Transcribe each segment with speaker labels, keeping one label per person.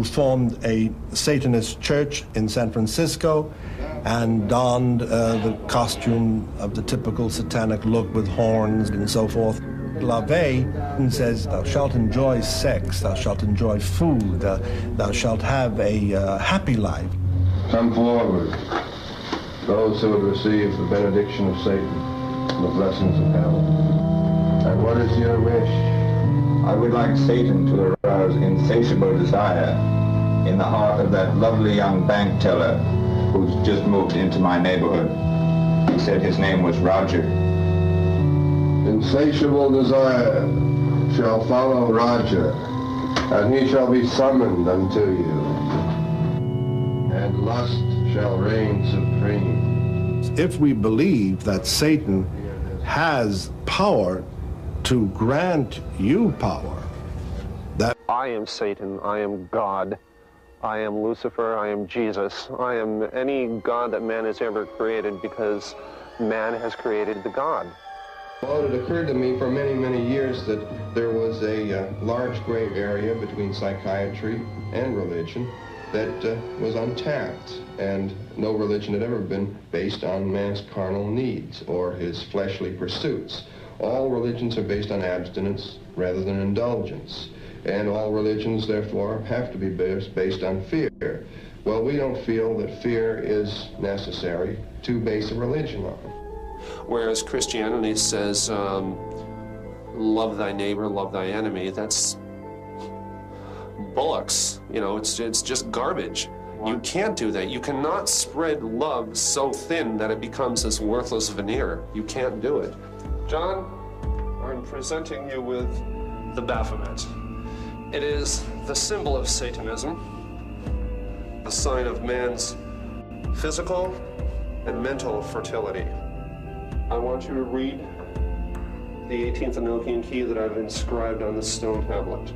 Speaker 1: who formed a Satanist church in San Francisco and donned the costume of the typical satanic look with horns and so forth. LaVey says, thou shalt enjoy sex, thou shalt enjoy food, thou shalt have a happy life.
Speaker 2: Come forward, those who would receive the benediction of Satan and the blessings of hell. And what is your wish?
Speaker 3: I would like Satan to arouse insatiable desire in the heart of that lovely young bank teller who's just moved into my neighborhood. He said his name was Roger.
Speaker 2: Insatiable desire shall follow Roger, and he shall be summoned unto you, and lust shall reign supreme.
Speaker 1: If we believe that Satan has power to grant you power, that
Speaker 4: I am Satan, I am God, I am Lucifer, I am Jesus, I am any God that man has ever created, because man has created the God.
Speaker 2: Well, it occurred to me for many, many years that there was a large gray area between psychiatry and religion that was untapped, and no religion had ever been based on man's carnal needs or his fleshly pursuits. All religions are based on abstinence rather than indulgence, and all religions, therefore, have to be based on fear. Well, we don't feel that fear is necessary to base a religion on.
Speaker 4: Whereas Christianity says, love thy neighbor, love thy enemy, that's bullocks. You know, it's just garbage. You can't do that. You cannot spread love so thin that it becomes this worthless veneer. You can't do it. John, I'm presenting you with the Baphomet. It is the symbol of Satanism, a sign of man's physical and mental fertility. I want you to read the 18th Enochian key that I've inscribed on the stone tablet.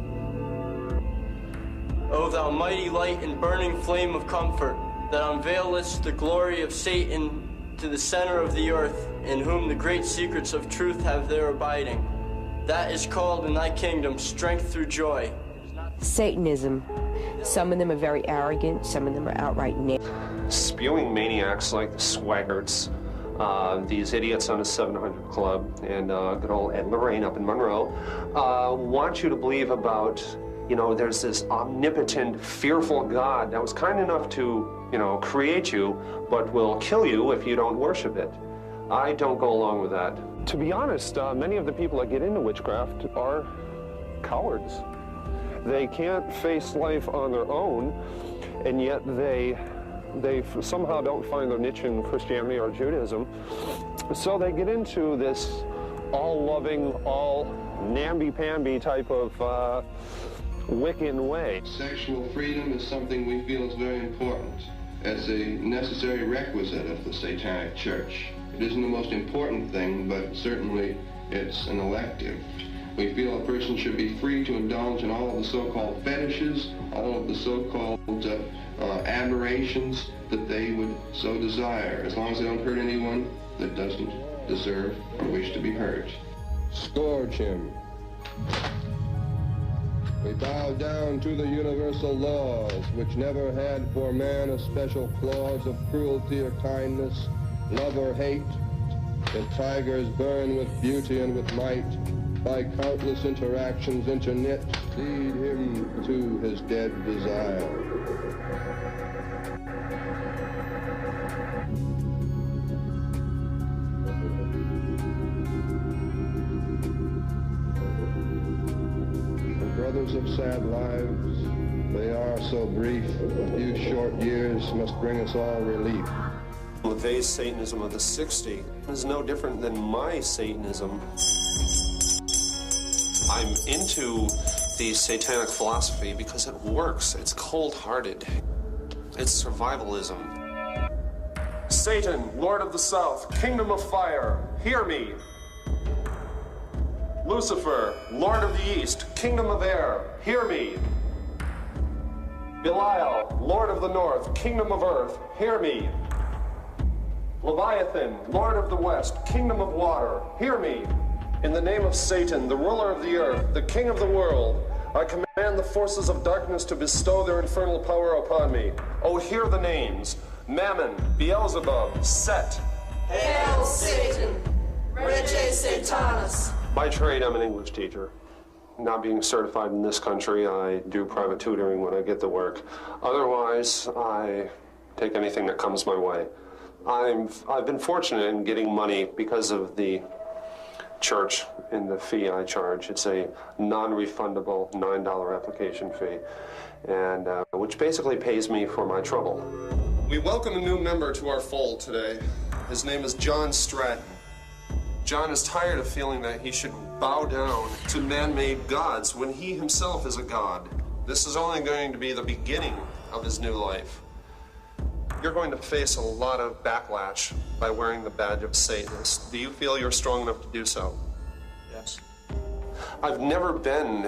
Speaker 5: O thou mighty light and burning flame of comfort, that unveilest the glory of Satan to the center of the earth, in whom the great secrets of truth have their abiding. That is called in thy kingdom strength through joy.
Speaker 6: Satanism. Some of them are very arrogant, some of them are outright negative.
Speaker 4: Spewing maniacs like the Swaggarts, these idiots on the 700 Club, and good old Ed Lorraine up in Monroe, want you to believe about, you know, there's this omnipotent, fearful God that was kind enough to, you know, create you, but will kill you if you don't worship it. I don't go along with that. To be honest, many of the people that get into witchcraft are cowards. They can't face life on their own, and yet they somehow don't find their niche in Christianity or Judaism. So they get into this all-loving, all namby-pamby type of Wiccan way.
Speaker 2: Sexual freedom is something we feel is very important as a necessary requisite of the Satanic Church. It isn't the most important thing, but certainly it's an elective. We feel a person should be free to indulge in all of the so-called fetishes, all of the so-called aberrations that they would so desire, as long as they don't hurt anyone that doesn't deserve or wish to be hurt. Scourge him. We bow down to the universal laws, which never had for man a special clause of cruelty or kindness, love or hate. The tigers burn with beauty and with might, by countless interactions interknit, lead him to his dead desire. The brothers of sad lives, they are so brief, a few short years must bring us all relief.
Speaker 4: LaVey's Satanism of the 60s is no different than my Satanism. I'm into the satanic philosophy because it works. It's cold-hearted. It's survivalism. Satan, Lord of the South, Kingdom of Fire, hear me. Lucifer, Lord of the East, Kingdom of Air, hear me. Belial, Lord of the North, Kingdom of Earth, hear me. Leviathan, Lord of the West, Kingdom of Water, hear me. In the name of Satan, the ruler of the earth, the king of the world, I command command the forces of darkness to bestow their infernal power upon me. Oh, hear the names: Mammon, Beelzebub, Set.
Speaker 7: Hail Satan, Rege Satanas.
Speaker 4: By trade, I'm an English teacher. Not being certified in this country, I do private tutoring when I get the work. Otherwise, I take anything that comes my way. I've been fortunate in getting money because of the church and the fee I charge. It's a non-refundable $9 application fee, and which basically pays me for my trouble. We welcome a new member to our fold today. His name is John Stratton. John is tired of feeling that he should bow down to man-made gods when he himself is a god. This is only going to be the beginning of his new life. You're going to face a lot of backlash by wearing the badge of Satanist. Do you feel you're strong enough to do so?
Speaker 5: Yes.
Speaker 4: I've never been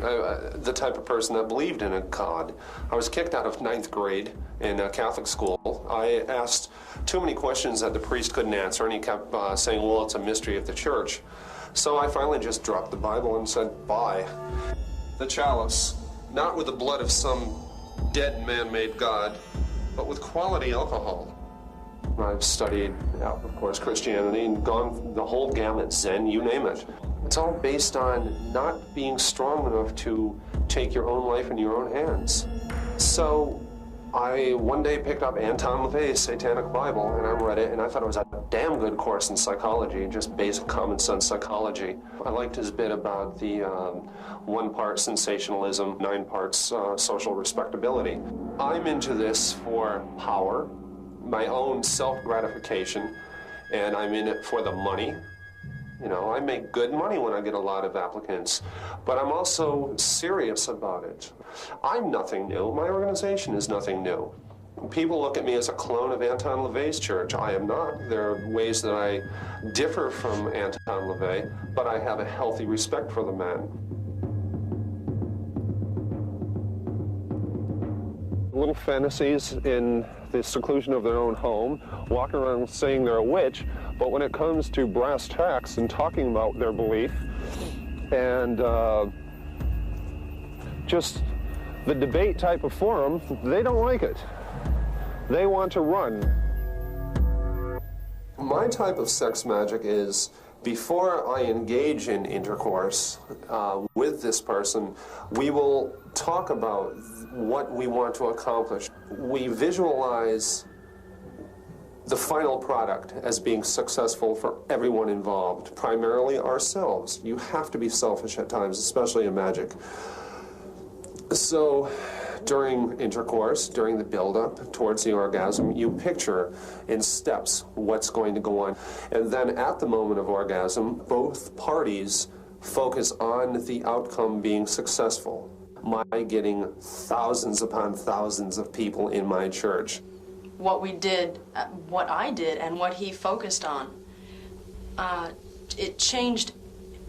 Speaker 4: the type of person that believed in a god. I was kicked out of 9th grade in a Catholic school. I asked too many questions that the priest couldn't answer, and he kept saying, well, it's a mystery of the church. So I finally just dropped the Bible and said, bye. The chalice, not with the blood of some dead man-made god, but with quality alcohol. I've studied, of course, Christianity and gone the whole gamut, Zen, you name it. It's all based on not being strong enough to take your own life in your own hands. So I one day picked up Anton LaVey's Satanic Bible, and I read it, and I thought it was a damn good course in psychology, just basic common sense psychology. I liked his bit about the 1 part sensationalism, 9 parts social respectability. I'm into this for power, my own self-gratification, and I'm in it for the money. You know, I make good money when I get a lot of applicants, but I'm also serious about it. I'm nothing new. My organization is nothing new. People look at me as a clone of Anton LaVey's church. I am not. There are ways that I differ from Anton LaVey, but I have a healthy respect for the man. Little fantasies in the seclusion of their own home, walking around saying they're a witch, but when it comes to brass tacks and talking about their belief and just the debate type of forum, they don't like it. They want to run. My type of sex magic is, before I engage in intercourse with this person, we will talk about what we want to accomplish. We visualize the final product as being successful for everyone involved, primarily ourselves. You have to be selfish at times, especially in magic. So during intercourse, during the build-up towards the orgasm, you picture in steps what's going to go on. And then at the moment of orgasm, both parties focus on the outcome being successful. My getting thousands upon thousands of people in my church.
Speaker 8: What we did, what I did, and what he focused on, it changed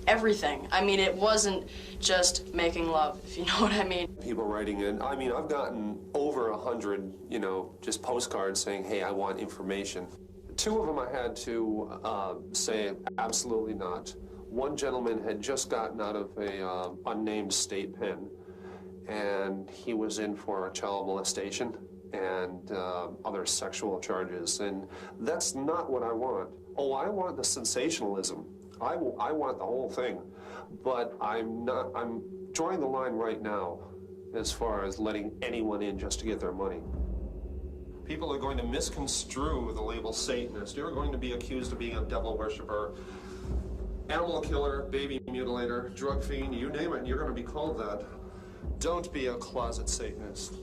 Speaker 8: everything. I mean, it wasn't just making love, if you know what I mean.
Speaker 4: People writing in, I mean, I've gotten over 100, you know, just postcards saying, hey, I want information. 2 of them I had to say absolutely not. One gentleman had just gotten out of a unnamed state pen, and he was in for child molestation and other sexual charges, and that's not what I want. Oh, I want the sensationalism. I want the whole thing, but I'm drawing the line right now as far as letting anyone in just to get their money. People are going to misconstrue the label Satanist. You're going to be accused of being a devil worshiper, animal killer, baby mutilator, drug fiend, you name it, you're going to be called that. Don't be a closet Satanist.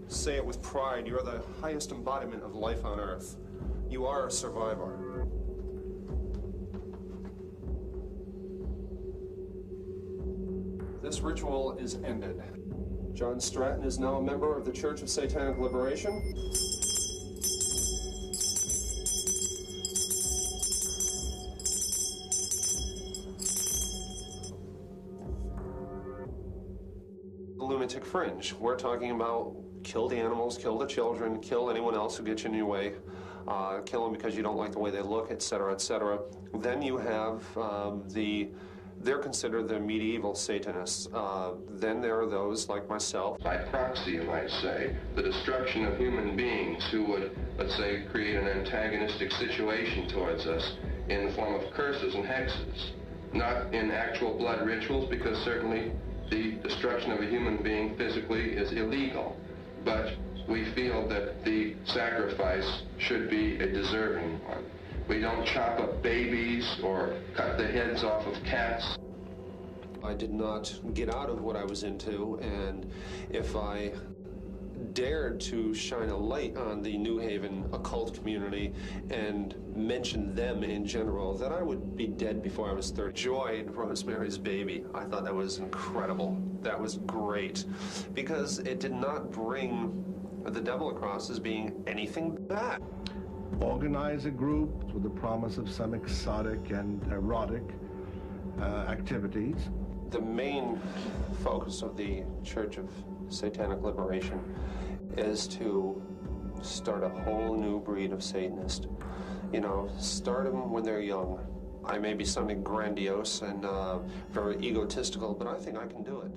Speaker 4: Say it with pride. You're the highest embodiment of life on earth. You are a survivor. This ritual is ended. John Stratton is now a member of the Church of Satanic Liberation. Lunatic fringe. We're talking about kill the animals, kill the children, kill anyone else who gets in your way, kill them because you don't like the way they look, etc., etc. Then you have the They're considered the medieval Satanists. Then there are those like myself.
Speaker 2: By proxy, you might say, the destruction of human beings who would, let's say, create an antagonistic situation towards us in the form of curses and hexes. Not in actual blood rituals, because certainly the destruction of a human being physically is illegal. But we feel that the sacrifice should be a deserving one. We don't chop up babies or cut the heads off of cats.
Speaker 4: I did not get out of what I was into, and if I dared to shine a light on the New Haven occult community and mention them in general, then I would be dead before I was 30. Joy in Rosemary's Baby, I thought that was incredible. That was great, because it did not bring the devil across as being anything bad.
Speaker 1: Organize a group with the promise of some exotic and erotic activities.
Speaker 4: The main focus of the Church of Satanic Liberation is to start a whole new breed of Satanist. You know, start them when they're young. I may be sounding grandiose and very egotistical, but I think I can do it.